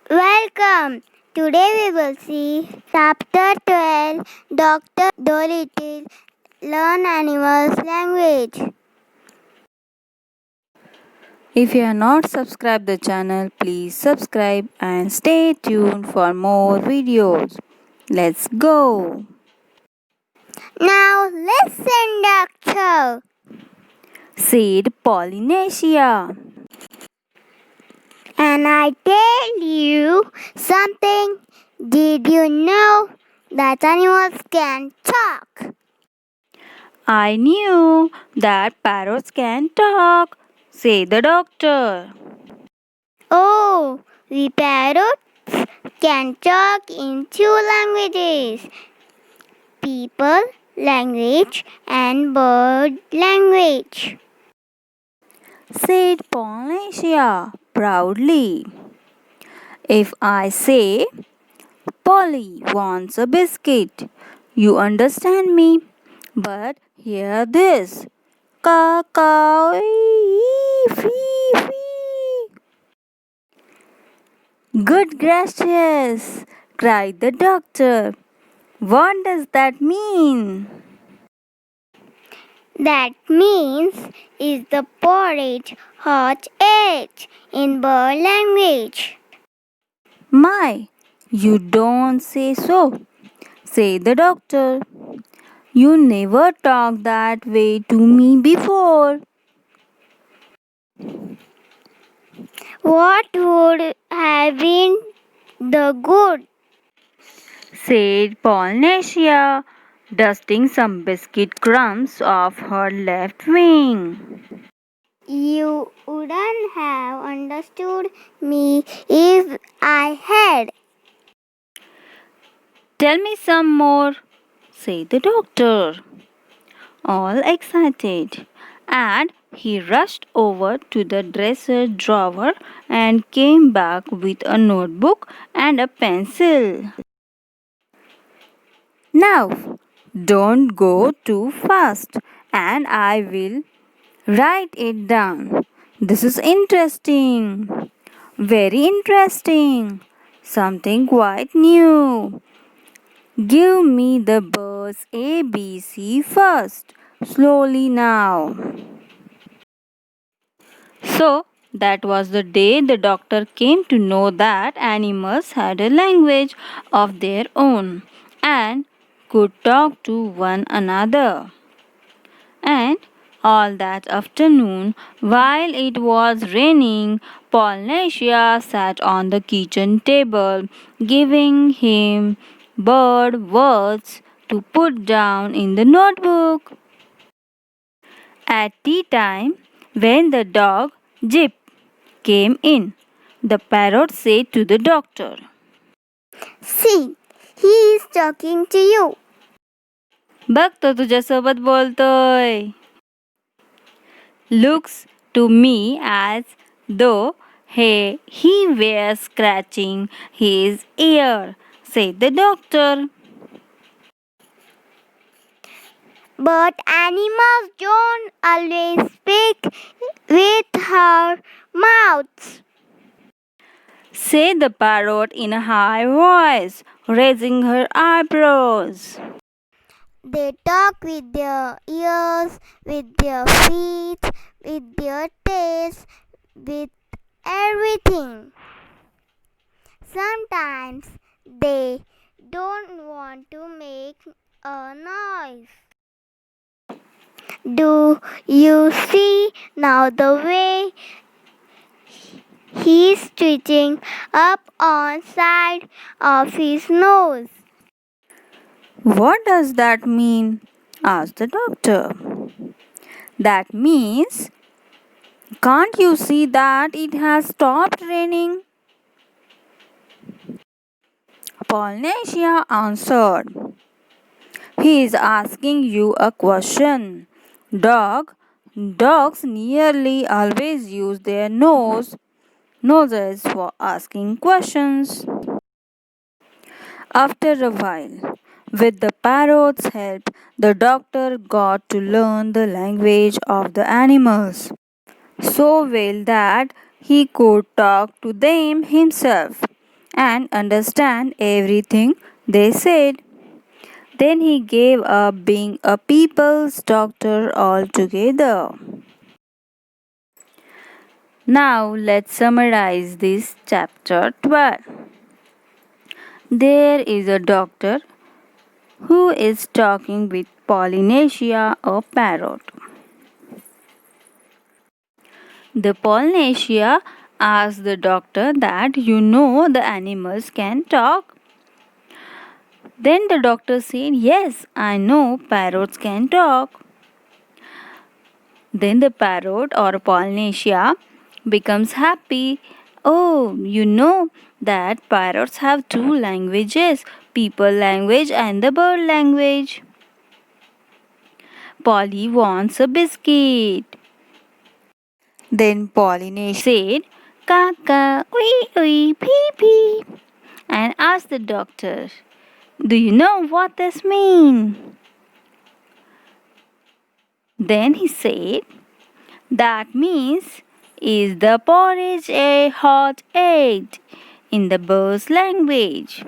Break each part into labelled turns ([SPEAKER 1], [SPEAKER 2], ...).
[SPEAKER 1] Welcome! Today we will see Chapter 12 Dr. Dolittle Learn Animals Language.
[SPEAKER 2] If you are not subscribed the channel, please subscribe and stay tuned for more videos. Let's go!
[SPEAKER 1] Now listen, Doctor.
[SPEAKER 2] Seed Polynesia.
[SPEAKER 1] And I tell you something. Did you know that animals can talk?
[SPEAKER 2] I knew that parrots can talk, say the doctor.
[SPEAKER 1] Oh, we parrots can talk in two languages, people language and bird language.
[SPEAKER 2] Said Polynesia proudly. If I say, Polly wants a biscuit, you understand me. But hear this. Caw, fee, fee. Good gracious, cried the doctor. What does that mean?
[SPEAKER 1] That means is the porridge hot egg in bird language.
[SPEAKER 2] My, you don't say so, said the doctor. You never talked that way to me before.
[SPEAKER 1] What would have been the good?
[SPEAKER 2] Said Polynesia, dusting some biscuit crumbs off her left wing.
[SPEAKER 1] You wouldn't have understood me if I had.
[SPEAKER 2] Tell me some more, said the doctor, all excited. And he rushed over to the dresser drawer and came back with a notebook and a pencil. Now, don't go too fast, and I will write it down. This is interesting. Very interesting. Something quite new. Give me the birds ABC first. Slowly now. So, that was the day the doctor came to know that animals had a language of their own and could talk to one another. And all that afternoon, while it was raining, Polynesia sat on the kitchen table, giving him bird words to put down in the notebook. At tea time, when the dog Jip came in, the parrot said to the doctor,
[SPEAKER 1] See, he is talking to you.
[SPEAKER 2] बघ तो तुझ्यासोबत बोलतोय. Looks to me as though he were scratching his ear, said the doctor.
[SPEAKER 1] But animals don't always speak with their mouths.
[SPEAKER 2] Said the parrot in a high voice, raising her eyebrows.
[SPEAKER 1] They talk with their ears, with their feet, with their tails, with everything. Sometimes they don't want to make a noise. Do you see now the way he's twitching up on side of his nose?
[SPEAKER 2] What does that mean? Asked the doctor. That means, can't you see that it has stopped raining? Polynesia answered. He is asking you a question. Dogs nearly always use their noses for asking questions. After a while, with the parrot's help, the doctor got to learn the language of the animals so well that he could talk to them himself. and understand everything they said. Then he gave up being a people's doctor altogether. Now let's summarize this chapter 12. There is a doctor who is talking with Polynesia, a parrot. The Polynesia asked the doctor that the animals can talk. Then the doctor said, yes, I know parrots can talk. Then the parrot or Polynesia becomes happy. Oh, you know that parrots have two languages, people language and the bird language. Polly wants a biscuit. Then Polynesia said, Kaka, wee wee, pee pee, and asked the doctor, do you know what this means? Then he said, that means, is the porridge a hot egg in the bird's language?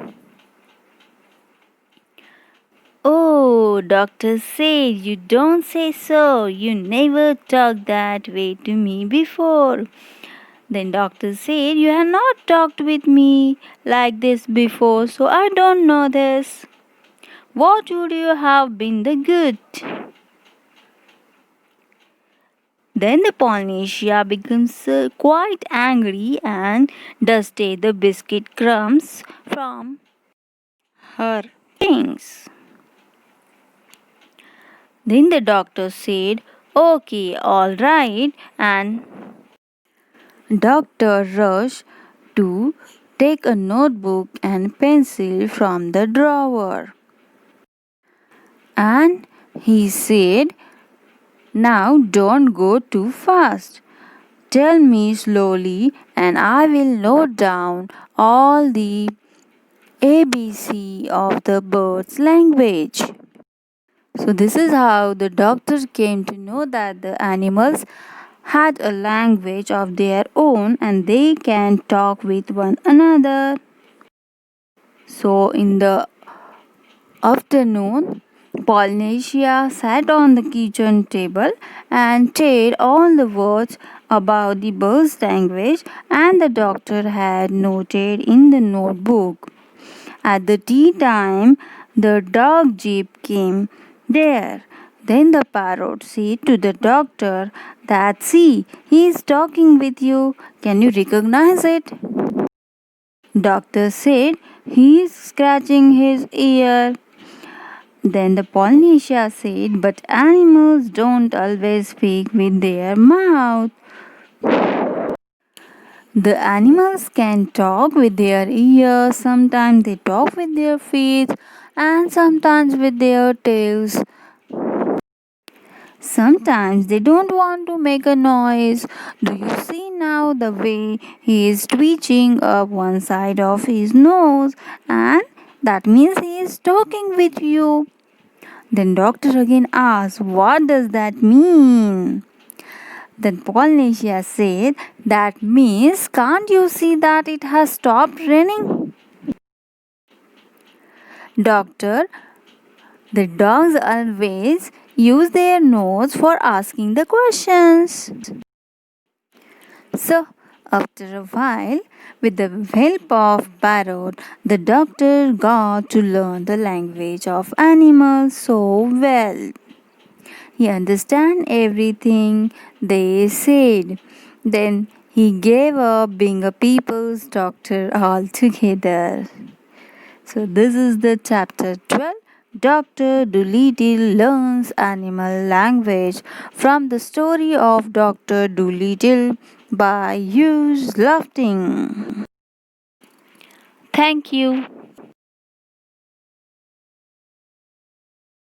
[SPEAKER 2] Oh, doctor said you don't say so. You never talked that way to me before. Then doctor said you have not talked with me like this before, so I don't know this. What would you have been the good? Then the Polynesia becomes quite angry and dusted the biscuit crumbs from her wings. Then the doctor said, okay, all right, and doctor rushed to take a notebook and pencil from the drawer. And he said, now don't go too fast. Tell me slowly and I will note down all the ABC of the bird's language. So, this is how the doctor came to know that the animals had a language of their own and they can talk with one another. So, in the afternoon, Polynesia sat on the kitchen table and said all the words about the bird's language and the doctor had noted in the notebook. At the tea time, the dog jeep came there. Then the parrot said to the doctor that, see, he is talking with you. Can you recognize it? Doctor said, he is scratching his ear. Then the Polynesia said, but animals don't always speak with their mouth. The animals can talk with their ears, sometimes they talk with their feet, and sometimes with their tails. Sometimes they don't want to make a noise. Do you see now the way he is twitching up one side of his nose? And that means he is talking with you. Then doctor again asked, what does that mean? Then Polynesia said, that means can't you see that it has stopped raining? Doctor, the dogs always use their nose for asking the questions. So, after a while, with the help of parrot, the doctor got to learn the language of animals so well. He understand everything they said. Then he gave up being a people's doctor altogether. So this is the chapter 12. Dr. Dolittle learns animal language from the story of Dr. Dolittle by Hughes Lofting. Thank you.